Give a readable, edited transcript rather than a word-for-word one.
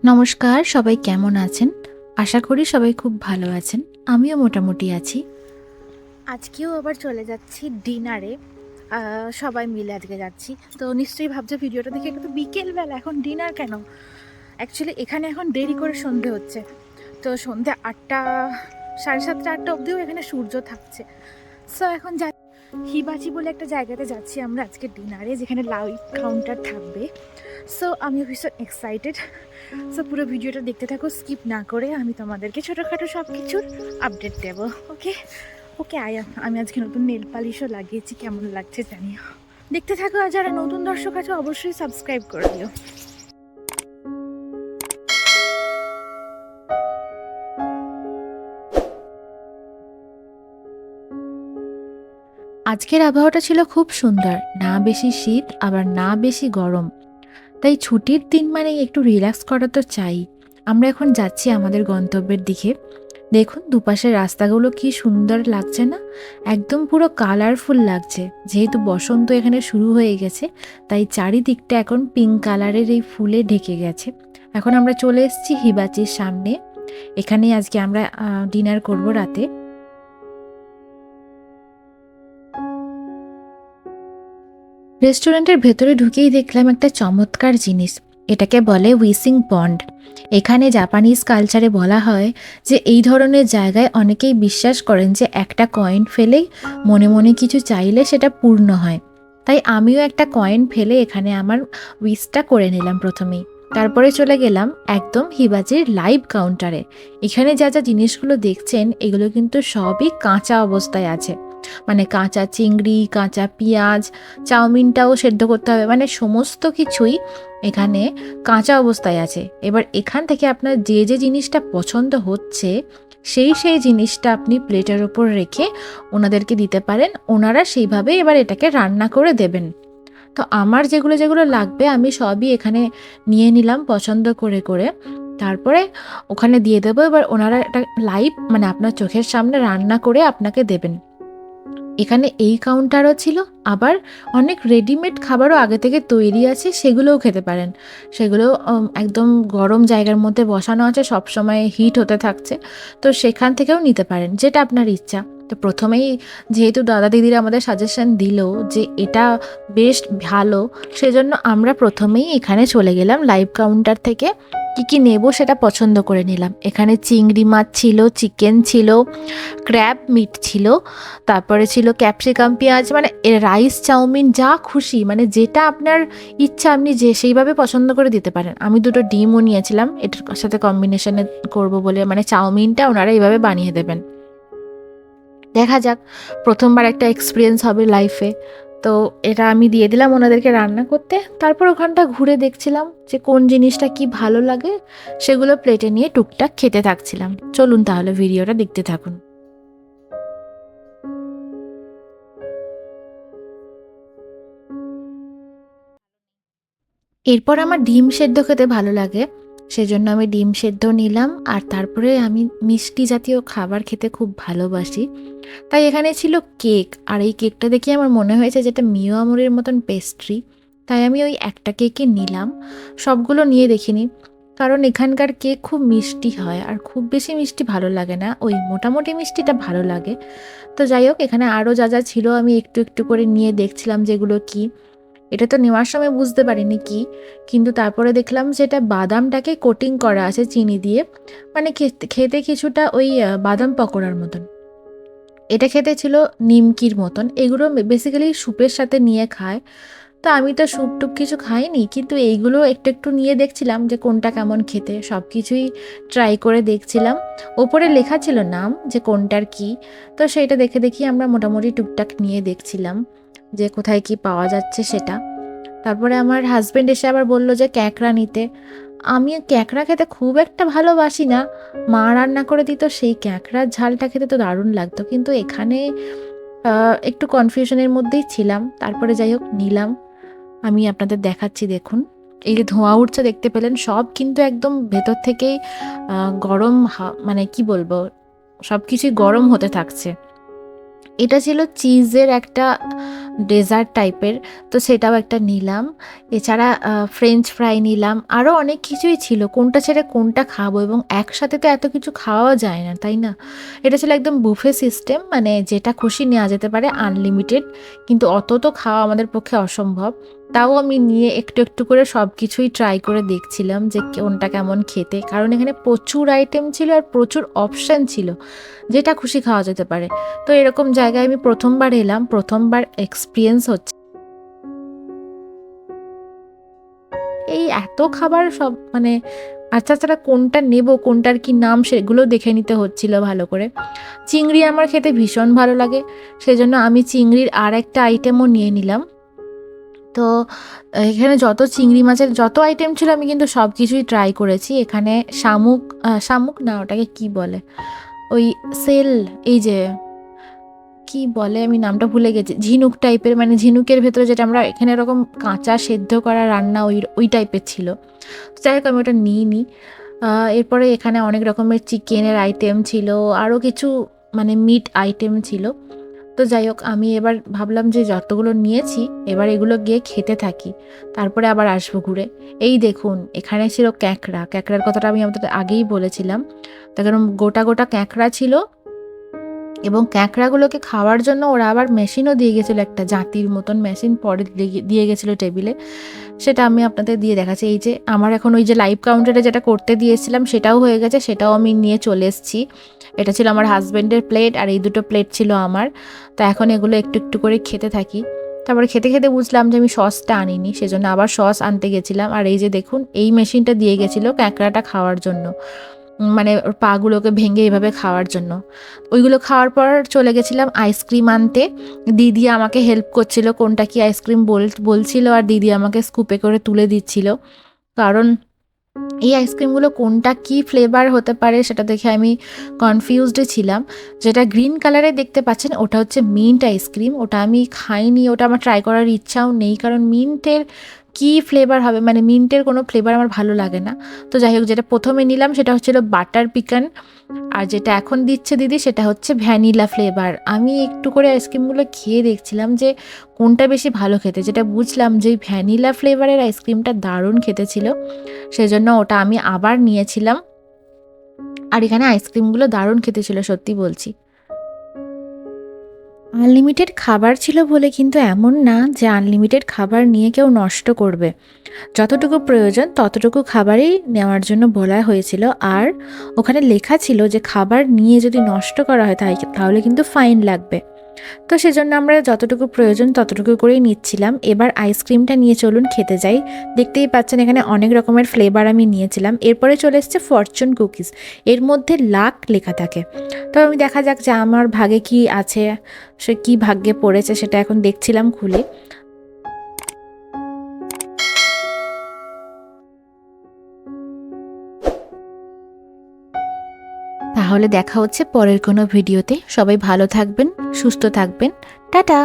নমস্কার, সবাই কেমন আছেন? আশা করি সবাই খুব ভালো আছেন। আমিও মোটামুটি আছি। আজকেও আবার চলে যাচ্ছি ডিনারে। সবাই মিলে আজকে যাচ্ছি। তো নিশ্চয়ই ভাবছো ভিডিওটা দেখে এটা তো বিকেলবেলা, এখন ডিনার কেন? অ্যাকচুয়ালি এখানে এখন দেরি করে সন্ধে হচ্ছে। তো সন্ধে ৮টা, ৭:৩০, ৮টা অবধিও এখানে সূর্য থাকছে। সো এখন হিবাচি বলে একটা জায়গাতে যাচ্ছি আমরা আজকে ডিনারে, যেখানে লাইভ কাউন্টার থাকবে। সো আমি ভীষণ এক্সাইটেড। সো পুরো ভিডিওটা দেখতে থাকো, স্কিপ না করে। আমি তোমাদেরকে ছোটোখাটো সব কিছুর আপডেট দেবো। ওকে ওকে আমি আজকে নতুন নেল পালিশও লাগিয়েছি, কেমন লাগছে জানিও। দেখতে থাকো, আর যারা নতুন দর্শক আছে অবশ্যই সাবস্ক্রাইব করে দিও। আজকের আবহাওয়াটা ছিল খুব সুন্দর, না বেশি শীত আবার না বেশি গরম। তাই ছুটির দিন মানে একটু রিল্যাক্স করা তো চাই। আমরা এখন যাচ্ছি আমাদের গন্তব্যের দিকে। দেখুন দুপাশের রাস্তাগুলো কি সুন্দর লাগছে না? একদম পুরো কালারফুল লাগছে। যেহেতু বসন্ত এখানে শুরু হয়ে গেছে, তাই চারিদিকটা এখন পিঙ্ক কালারের এই ফুলে ঢেকে গেছে। এখন আমরা চলে এসেছি হিবাচির সামনে। এখানেই আজকে আমরা ডিনার করব রাতে। রেস্টুরেন্টের ভেতরে ঢুকেই দেখলাম একটা চমৎকার জিনিস। এটাকে বলে উইসিং পন্ড। এখানে জাপানিজ কালচারে বলা হয় যে এই ধরনের জায়গায় অনেকেই বিশ্বাস করেন যে একটা কয়েন ফেলেই মনে মনে কিছু চাইলে সেটা পূর্ণ হয়। তাই আমিও একটা কয়েন ফেলে এখানে আমার উইশটা করে নিলাম প্রথমেই। তারপরে চলে গেলাম একদম হিবাচির লাইভ কাউন্টারে। এখানে যা যা জিনিসগুলো দেখছেন এগুলো কিন্তু সবই কাঁচা অবস্থায় আছে। মানে কাঁচা চিংড়ি, কাঁচা পেঁয়াজ, চাউমিনটাও সেদ্ধ করতে হবে, মানে সমস্ত কিছুই এখানে কাঁচা অবস্থায় আছে। এবার এখান থেকে আপনার যে যে জিনিসটা পছন্দ হচ্ছে সেই জিনিসটা আপনি প্লেটের ওপর রেখে ওনাদেরকে দিতে পারেন। ওনারা সেইভাবে এবার এটাকে রান্না করে দেবেন। তো আমার যেগুলো যেগুলো লাগবে আমি সবই এখানে নিয়ে নিলাম পছন্দ করে করে। তারপরে ওখানে দিয়ে দেবো। এবার ওনারা এটা লাইভ মানে আপনার চোখের সামনে রান্না করে আপনাকে দেবেন। এখানে এই কাউন্টারও ছিল, আবার অনেক রেডিমেড খাবারও আগে থেকে তৈরি আছে, সেগুলোও খেতে পারেন। সেগুলো একদম গরম জায়গার মধ্যে বসানো আছে, সবসময় হিট হতে থাকছে। তো সেখান থেকেও নিতে পারেন, যেটা আপনার ইচ্ছা। তো প্রথমেই যেহেতু দাদা দিদিরা আমাদের সাজেশন দিল যে এটা বেশ ভালো, সেজন্য আমরা প্রথমেই এখানে চলে গেলাম লাইভ কাউন্টার থেকে কি কি নেব সেটা পছন্দ করে নিলাম। এখানে চিংড়ি মাছ ছিল, চিকেন ছিল, ক্র্যাব মিট ছিল, তারপরে ছিল ক্যাপসিকাম পেঁয়াজ, মানে রাইস, চাউমিন, যা খুশি মানে যেটা আপনার ইচ্ছা আপনি যে সেইভাবে পছন্দ করে দিতে পারেন। আমি দুটো ডিমও নিয়েছিলাম এটার সাথে কম্বিনেশনে করব বলে, মানে চাউমিনটা ওনারা এইভাবে বানিয়ে দেবেন। দেখা যাক, প্রথমবার একটা এক্সপিরিয়েন্স হবে লাইফে। তো এটা আমি দিয়ে দিলাম ওনাদেরকে রান্না করতে। তারপর ওখানটা ঘুরে দেখছিলাম যে কোন জিনিসটা কি ভালো লাগে, সেগুলো প্লেটে নিয়ে টুকটাক খেতে থাকছিলাম। চলুন তাহলে ভিডিওটা দেখতে থাকুন। এরপর আমার ডিম সেদ্ধ খেতে ভালো লাগে, সেজন্য আমি ডিম সেদ্ধ নিলাম। আর তারপরে আমি মিষ্টি জাতীয় খাবার খেতে খুব ভালোবাসি, তাই এখানে ছিল কেক। আর এই কেকটা দেখে আমার মনে হয়েছে যেটা মিও আমরের মতন পেস্ট্রি, তাই আমি ওই একটা কেকই নিলাম। সবগুলো নিয়ে দেখিনি, কারণ এখানকার কেক খুব মিষ্টি হয়, আর খুব বেশি মিষ্টি ভালো লাগে না, ওই মোটামুটি মিষ্টিটা ভালো লাগে। তো যাই হোক, এখানে আরও যা যা ছিল আমি একটু একটু করে নিয়ে দেখছিলাম যেগুলো কি। এটা তো নেওয়ার সময় বুঝতে পারিনি কি, কিন্তু তারপরে দেখলাম যে এটা বাদামটাকে কোটিং করা আছে চিনি দিয়ে, মানে খেতে কিছুটা ওই বাদাম পকোড়ার মতন। এটা খেতে ছিল নিমকির মতন। এগুলো বেসিক্যালি স্যুপের সাথে নিয়ে খায়। তো আমি তো স্যুপ টুপ কিছু খাইনি, কিন্তু এইগুলো একটু একটু নিয়ে দেখছিলাম যে কোনটা কেমন খেতে। সব কিছুই ট্রাই করে দেখছিলাম। ওপরে লেখা ছিল নাম যে কোনটার কি, তো সেইটা দেখে দেখি আমরা মোটামুটি টুকটাক নিয়ে দেখছিলাম যে কোথায় কি পাওয়া যাচ্ছে সেটা। তারপরে আমার হাজব্যান্ড এসে আবার বলল যে ক্যাঁকড়া নিতে। আমি ক্যাঁকড়া খেতে খুব একটা ভালোবাসি না, মা রান্না করে দিত সেই ক্যাঁকড়ার ঝালটা খেতে তো দারুণ লাগতো, কিন্তু এখানে একটু কনফিউশনের মধ্যেই ছিলাম। তারপরে যাই হোক নিলাম। আমি আপনাদের দেখাচ্ছি, দেখুন এই যে ধোঁয়া উঠছে দেখতে পেলেন, সব কিন্তু একদম ভেতর থেকেই গরম, মানে কি বলবো, সব কিছুই গরম হতে থাকছে। এটা ছিল চিজের একটা ডেজার্ট টাইপের, তো সেটাও একটা নিলাম। এছাড়া ফ্রেঞ্চ ফ্রাই নিলাম, আরও অনেক কিছুই ছিল, কোনটা ছেড়ে কোনটা খাবো, এবং একসাথে তো এত কিছু খাওয়া যায় না, তাই না? এটা ছিল একদম বুফে সিস্টেম, মানে যেটা খুশি নেওয়া যেতে পারে, আনলিমিটেড, কিন্তু অত তো খাওয়া আমাদের পক্ষে অসম্ভব। তাও আমি নিয়ে একটু একটু করে সব কিছুই ট্রাই করে দেখছিলাম যে কোনটা কেমন খেতে, কারণ এখানে প্রচুর আইটেম ছিল আর প্রচুর অপশান ছিল, যেটা খুশি খাওয়া যেতে পারে। তো এরকম জায়গায় আমি প্রথমবার এলাম, প্রথমবার এক্সপিরিয়েন্স হচ্ছে। এই এত খাবার সব মানে, আচ্ছা ছাড়া কোনটা নেব, কোনটার কি নাম, সেগুলো দেখে নিতে হচ্ছিল ভালো করে। চিংড়ি আমার খেতে ভীষণ ভালো লাগে, সেজন্য আমি চিংড়ির আর একটা আইটেমও নিয়ে নিলাম। তো এখানে যত চিংড়ি মাছের যত আইটেম ছিল আমি কিন্তু সব কিছুই ট্রাই করেছি। এখানে শামুক, শামুক না, ওটাকে কি বলে, ওই সেল, এই যে কি বলে আমি নামটা ভুলে গেছি, ঝিনুক টাইপের, মানে ঝিনুকের ভেতরে যেটা আমরা এখানে এরকম কাঁচা সেদ্ধ করা রান্না, ওই ওই টাইপের ছিল। যাই হোক আমি ওটা নিইনি। এরপরে এখানে অনেক রকমের চিকেনের আইটেম ছিল, আরও কিছু মানে মিট আইটেম ছিল। তো যাই হোক আমি এবার ভাবলাম যে যতগুলো নিয়েছি এবার এগুলো গিয়ে খেতে থাকি, তারপরে আবার আসবো ঘুরে। এই দেখুন এখানে ছিল ক্যাঁকড়া, ক্যাঁকড়ার কথাটা আমি আপনাদের আগেই বলেছিলাম। তার কারণ গোটা গোটা ক্যাঁকড়া ছিল, এবং ক্যাঁকড়াগুলোকে খাওয়ার জন্য ওরা আবার মেশিনও দিয়ে গেছিলো, একটা জাতির মতন মেশিন পরে দিয়ে গেছিলো টেবিলে। সেটা আমি আপনাদের দিয়ে দেখাচ্ছি। এই যে আমার এখন ওই যে লাইভ কাউন্টারে যেটা করতে দিয়েছিলাম সেটাও হয়ে গেছে, সেটাও আমি নিয়ে চলে এসেছি। এটা ছিল আমার হাজব্যান্ডের প্লেট, আর এই দুটো প্লেট ছিল আমার। তো এখন এগুলো একটু একটু করে খেতে থাকি। তারপরে খেতে খেতে বুঝলাম যে আমি সসটা আনিনি, সেজন্য আবার সস আনতে গেছিলাম। আর এই যে দেখুন এই মেশিনটা দিয়ে গেছিলো ক্যাঁকড়াটা খাওয়ার জন্য, মানে ওর পাগুলোকে ভেঙে এভাবে খাওয়ার জন্য। ওইগুলো খাওয়ার পর চলে গেছিলাম আইসক্রিম আনতে। দিদি আমাকে হেল্প করছিল, কোনটা কি আইসক্রিম বলছিল, আর দিদি আমাকে স্কুপে করে তুলে দিচ্ছিল, কারণ এই আইসক্রিমগুলো কোনটা কি ফ্লেভার হতে পারে সেটা দেখে আমি কনফিউজডে ছিলাম। যেটা গ্রিন কালারে দেখতে পাচ্ছেন ওটা হচ্ছে মিন্ট আইসক্রিম, ওটা আমি খাইনি, ওটা আমার ট্রাই করার ইচ্ছাও নেই, কারণ মিন্টের কি ফ্লেভার হবে, মানে মিন্টের কোনো ফ্লেভার আমার ভালো লাগে না। তো যাই হোক যেটা প্রথমে নিলাম সেটা হচ্ছিল বাটার পিকান, আর যেটা এখন দিচ্ছে দিদি সেটা হচ্ছে ভ্যানিলা ফ্লেভার। আমি একটু করে আইসক্রিমগুলো খেয়ে দেখছিলাম যে কোনটা বেশি ভালো খেতে, যেটা বুঝলাম যে ভ্যানিলা ফ্লেভারের আইসক্রিমটা দারুণ খেতে ছিল, সেজন্য ওটা আমি আবার নিয়েছিলাম। আর এখানে আইসক্রিমগুলো দারুণ খেতে ছিল, সত্যি বলছি। আনলিমিটেড খাবার ছিল বলে কিন্তু এমন না যে আনলিমিটেড খাবার নিয়ে কেউ নষ্ট করবে। যতটুকু প্রয়োজন ততটুকু খাবারই নেওয়ার জন্য বলা হয়েছিল, আর ওখানে লেখা ছিল যে খাবার নিয়ে যদি নষ্ট করা হয় তাহলে কিন্তু ফাইন লাগবে। তো সেজন্য আমরা যতটুকু প্রয়োজন ততটুকু করেই নিচ্ছিলাম। এবার আইসক্রিমটা নিয়ে চলুন খেতে যাই। দেখতেই পাচ্ছেন এখানে অনেক রকমের ফ্লেভার আমি নিয়েছিলাম। এরপরে চলে এসছে ফরচুন কুকিজ, এর মধ্যে লাক লেখা থাকে। তো আমি দেখা যাক যে আমার ভাগে কি আছে, সে কি ভাগ্যে পড়েছে সেটা এখন দেখছিলাম খুলে। তাহলে দেখা হচ্ছে পরের কোনো ভিডিওতে। সবাই ভালো থাকবেন, সুস্থ থাকবেন, টাটা।